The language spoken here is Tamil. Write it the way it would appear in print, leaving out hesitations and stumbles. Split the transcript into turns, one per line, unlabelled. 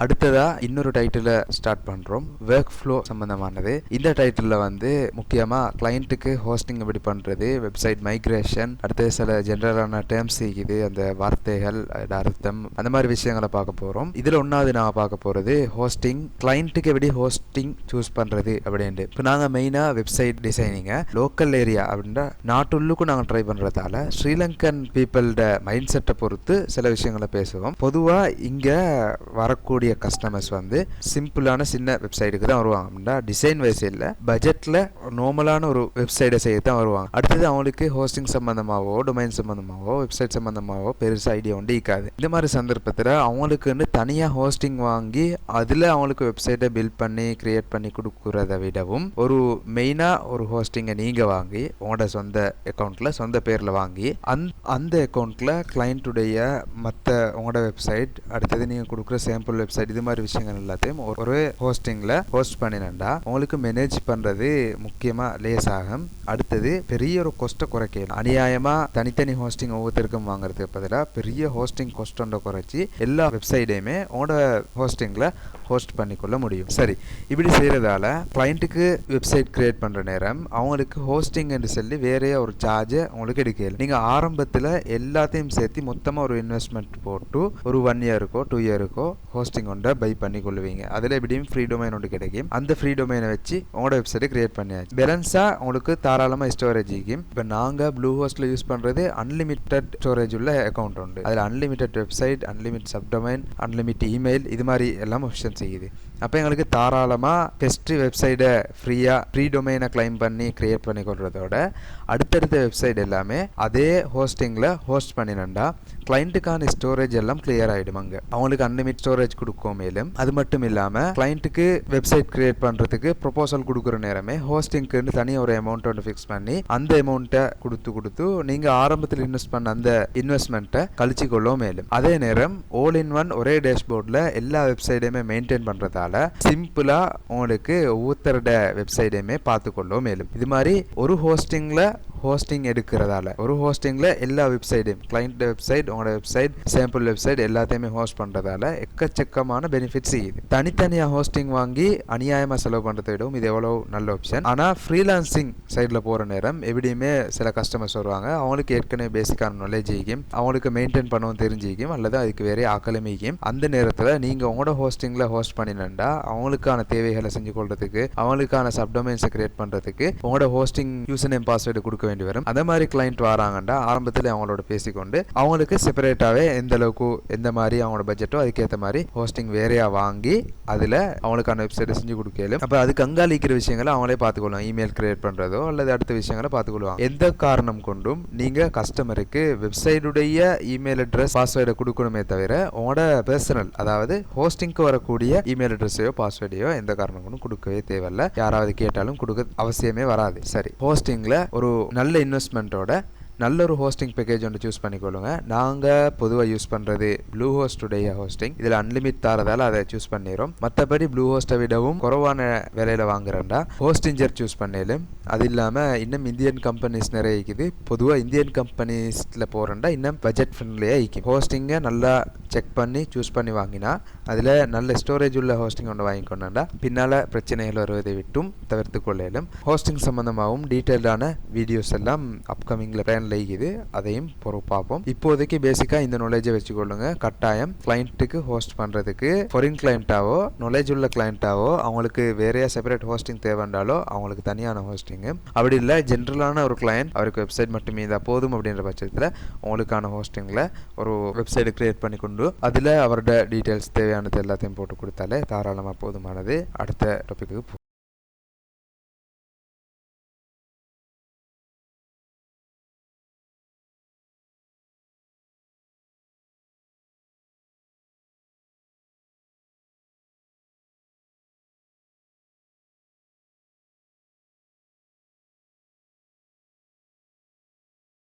அடுத்ததா இன்னொரு டைட்டில் ஸ்டார்ட் பண்றோம். ஒர்க் ஃப்ளோ சம்பந்தமானது. இந்த டைட்டில்ல வந்து முக்கியமா கிளையண்ட்டுக்கு ஹோஸ்டிங் எப்படி பண்றது, வெப்சைட் மைக்ரேஷன், அடுத்து சில ஜெனரலான டேர்ம்ஸ் இருக்குது, அந்த வார்த்தைகள், அர்த்தம், அந்த மாதிரி விஷயங்களை பார்க்க போறோம். இதுல ஒன்னாவது நான் பார்க்க போறது ஹோஸ்டிங். கிளையண்ட்டுக்கு எப்படி ஹோஸ்டிங் சூஸ் பண்றது அப்படின்ட்டு. இப்போ நாங்க மெயினா வெப்சைட் டிசைனிங்க லோக்கல் ஏரியா அப்படின்னா நாட்டுள்ளுக்கும் நாங்கள் ட்ரை பண்றதால ஸ்ரீலங்கன் பீப்புளோட மைண்ட் செட்டை பொறுத்து சில விஷயங்களை பேசுவோம். பொதுவா இங்க வரக்கூடிய கஸ்டமர்ஸ் வந்து சிம்பிளான சின்ன வெப்சைட்டுக்கு தான் வருவாங்க. அப்படின்னா டிசைன் வைஸ் இல்லை, பட்ஜெட்ல நார்மலான ஒரு வெப்சைட்டை செய்ய தான் வருவாங்க. அடுத்தது அவங்களுக்கு ஹோஸ்டிங் சம்பந்தமாவோ டொமைன் சம்பந்தமாவோ வெப்சைட் சம்பந்தமாவோ பெருசா ஐடியா ஒன்று இருக்காது. இந்த மாதிரி சந்தர்ப்பத்தில் அவங்களுக்குன்னு தனியாக ஹோஸ்டிங் வாங்கி அதில் அவங்களுக்கு வெப்சைட்டை பில்ட் பண்ணி கிரியேட் பண்ணி கொடுக்குறத விடவும் ஒரு மெயினாக ஒரு ஹோஸ்டிங்கை நீங்கள் வாங்கி உங்களோட சொந்த அக்கௌண்ட்டில் சொந்த பேரில் வாங்கி அந்த அக்கௌண்ட்டில் கிளைண்ட்டுடைய மற்ற உங்களோட வெப்சைட், அடுத்தது நீங்கள் கொடுக்குற சாம்பிள் வெப்சைட், இது மாதிரி விஷயங்கள் எல்லாத்தையும் ஒரு ஹோஸ்டிங்ல ஹோஸ்ட் பண்ணினா உங்களுக்கு மேனேஜ் பண்றது முக்கியமா லேஸ் ஆகும். அடுத்தது பெரிய ஒரு கொஸ்ட்டை குறைக்கணும். அநியாயமா தனித்தனி ஹோஸ்டிங் ஒவ்வொருத்தருக்கும் வாங்குறதுக்கு பதிலாக பெரிய ஹோஸ்டிங் கொஸ்ட்டை குறைச்சி எல்லா வெப்சைட்டையுமே உங்களோட ஹோஸ்டிங்ல ஹோஸ்ட் பண்ணிக்கொள்ள முடியும். சரி, இப்படி செய்யறதால கிளைண்ட்டுக்கு வெப்சைட் கிரியேட் பண்ற நேரம் அவங்களுக்கு ஹோஸ்டிங் என்று சொல்லி வேற ஒரு சார்ஜை உங்களுக்கு எடுக்கல. நீங்க ஆரம்பத்தில் எல்லாத்தையும் சேர்த்து மொத்தமா ஒரு இன்வெஸ்ட்மெண்ட் போட்டு ஒரு 1 இயருக்கோ 2 இயருக்கோ ஹோஸ்டிங் ஒன்றை பை பண்ணி கொள்ளுவீங்க. அதில் எப்படியும் ஃப்ரீ டொமைன் ஒன்று கிடைக்கும். அந்த ஃப்ரீ டொமைனை வச்சு உங்களோட வெப்சைட்டை கிரியேட் பண்ணியாச்சு. பேலன்ஸா உங்களுக்கு தாராளமாக ஸ்டோரேஜ் இருக்கும். இப்போ நாங்கள் ப்ளூ ஹோஸ்ட்ல யூஸ் பண்றது அன்லிமிட்டட் ஸ்டோரேஜ் உள்ள அக்கௌண்ட் உண்டு. அதில் unlimited website, unlimit subdomain, unlimit email, இது மாதிரி எல்லாம் ஆப்ஷன் செய்யுது. அப்போ எங்களுக்கு தாராளமாக பெஸ்ட் வெப்சைட்டை ஃப்ரீ டொமைனை கிளைம் பண்ணி கிரியேட் பண்ணி கொள்றதோட அடுத்தடுத்த வெப்சைட் எல்லாமே அதே ஹோஸ்டிங்கில் ஹோஸ்ட் பண்ணினண்டா கிளைண்ட்டுக்கான ஸ்டோரேஜ் எல்லாம் கிளியர் ஆகிடும். அங்கே அவங்களுக்கு அன்லிமிட் ஸ்டோரேஜ் கொடுக்கும். மேலும் அது மட்டும் இல்லாமல் கிளைண்ட்டுக்கு வெப்சைட் கிரியேட் பண்ணுறதுக்கு ப்ரொபோசல் கொடுக்குற நேரமே ஹோஸ்டிங்க்கு தனியாக ஒரு அமௌண்ட் ஒன்று ஃபிக்ஸ் பண்ணி அந்த அமௌண்ட்டை கொடுத்து நீங்கள் ஆரம்பத்தில் இன்வெஸ்ட் பண்ண அந்த இன்வெஸ்ட்மெண்ட்டை கழிச்சு கொள்ளும். மேலும் அதே நேரம் ஆல் இன் ஒன் ஒரே டேஷ்போர்டில் எல்லா வெப்சைட்டையுமே மெயின்டைன் பண்ணுறதால சிம்பிளா உங்களுக்கு ஒவ்வொருத்தரோட வெப்சைட்டையுமே பார்த்துக்கொள்ளும். மேலும் இது மாதிரி ஒரு ஹோஸ்டிங் எடுக்கிறதால ஒரு ஹோஸ்டிங்ல எல்லா வெப்சைட்டையும் கிளைண்ட் வெப்சைட், உங்களோட வெப்சைட், சாம்பிள் வெப்சைட் எல்லாத்தையுமே ஹோஸ்ட் பண்றதால எக்கச்சக்கமான பெனிஃபிட்ஸ் இருக்குது. தனித்தனியாக ஹோஸ்டிங் வாங்கி அநியாயமா செலவு பண்றதை விடவும் இது எவ்வளவு நல்ல ஆப்ஷன். ஆனா ஃப்ரீலான்சிங் சைட்ல போற நேரம் எப்படியுமே சில கஸ்டமர்ஸ் வருவாங்க. அவங்களுக்கு ஏற்கனவே பேசிக்கான நாலேஜ் இருக்கும், அவங்களுக்கு மெயின்டைன் பண்ணவும் தெரிஞ்சிக்கும், அல்லது அதுக்கு வேற ஆக்கலமிக்கும். அந்த நேரத்தில் நீங்க உங்களோட ஹோஸ்டிங்ல ஹோஸ்ட் பண்ணினா அவங்களுக்கான தேவைகளை செஞ்சு கொள்றதுக்கு, அவங்களுக்கான சப்டொமைன்ஸை கிரியேட் பண்றதுக்கு உங்களோட ஹோஸ்டிங் யூசர் நேம் பாஸ்வேர்டு கொடுக்க வேண்டி வரும். அதே மாதிரி கிளைண்ட் வராங்கண்டா ஆரம்பத்தில் அவங்களோட பேசிக்கொண்டு அவங்களுக்கு செப்பரேட்டாவே எந்த அளவுக்கு எந்த மாதிரி அவங்களோட பட்ஜெட்டோ அதுக்கேற்ற மாதிரி ஹோஸ்டிங் வேறையா வாங்கி அதுல அவங்களுக்கான வெப்சைட் செஞ்சு கொடுக்கலும். அப்ப அதுக்கு அங்காளிக்கிற விஷயங்களை அவங்களே பார்த்துக்கொள்ளும். இமெயில் கிரியேட் பண்றதோ அல்லது அடுத்த விஷயங்களை பார்த்துக்கொள்வாங்க. எந்த காரணம் கொண்டும் நீங்க கஸ்டமருக்கு வெப்சைட்டுடைய இமெயில் அட்ரஸ், பாஸ்வேர்டை கொடுக்கணுமே தவிர உங்களோட பர்சனல், அதாவது ஹோஸ்டிங்க்கு வரக்கூடிய இமெயில் அட்ரஸையோ பாஸ்வேர்டையோ எந்த காரணம் கொண்டும் கொடுக்கவே தேவையில்லை. யாராவது கேட்டாலும் கொடுக்க அவசியமே வராது. சரி, ஹோஸ்டிங்ல ஒரு நல்ல இன்வெஸ்ட்மெண்ட்டோட நல்ல ஒரு ஹோஸ்டிங் பேக்கேஜ் ஒன்று சூஸ் பண்ணிக்கொள்ளுங்க. நாங்கள் பொதுவாக யூஸ் பண்ணுறது ப்ளூ ஹோஸ்டுடைய ஹோஸ்டிங். இதில் அன்லிமிட் தரதால அதை சூஸ் பண்ணிடும். மற்றபடி ப்ளூ ஹோஸ்ட்டை விடவும் குறைவான விலையில் வாங்குறேன்டா ஹோஸ்டிஞ்சர் சூஸ் பண்ணிடும். அது இல்லாமல் இன்னும் இந்தியன் கம்பெனிஸ் நிறைய இருக்குது. பொதுவாக இந்தியன் கம்பெனிஸில் போகிறேன்டா இன்னும் பட்ஜெட் ஃப்ரெண்ட்லியாக இருக்கும். ஹோஸ்டிங்கை நல்லா செக் பண்ணி சூஸ் பண்ணி வாங்கினா அதில் நல்ல ஸ்டோரேஜ் உள்ள ஹோஸ்டிங் ஒன்று வாங்கிக்கொண்டா பின்னால் பிரச்சனைகள் வருவதை விட்டும் தவிர்த்து கொள்ளையிலும். ஹோஸ்டிங் சம்பந்தமாகவும் டீட்டெயில்டான வீடியோஸ் எல்லாம் அப்கமிங்கில் லைக்குது, அதையும் பார்ப்போம். இப்போதைக்கு பேசிக்கா இந்த நாலேஜை வச்சுக்கொள்ளுங்க. கட்டாயம் கிளைண்ட்டுக்கு ஹோஸ்ட் பண்றதுக்கு ஃபாரின் கிளைண்டாவோ நாலேஜ் உள்ள கிளைண்டாவோ அவங்களுக்கு வேறையா செப்பரேட் ஹோஸ்டிங் தேவைண்டாலோ அவங்களுக்கு தனியான ஹோஸ்டிங். அப்படி இல்லை ஜென்ரலான ஒரு கிளைண்ட் அவருக்கு வெப்சைட் மட்டுமே தான் போதும் அப்படின்ற பட்சத்தில் உங்களுக்கான ஹோஸ்டிங்ல ஒரு வெப்சைட் கிரியேட் பண்ணி கொண்டு அதில் அவரோட டீட்டெயில்ஸ் தேவையானது எல்லாத்தையும் போட்டு கொடுத்தாலே தாராளமாக போதுமானது. அடுத்த டாபிக்கு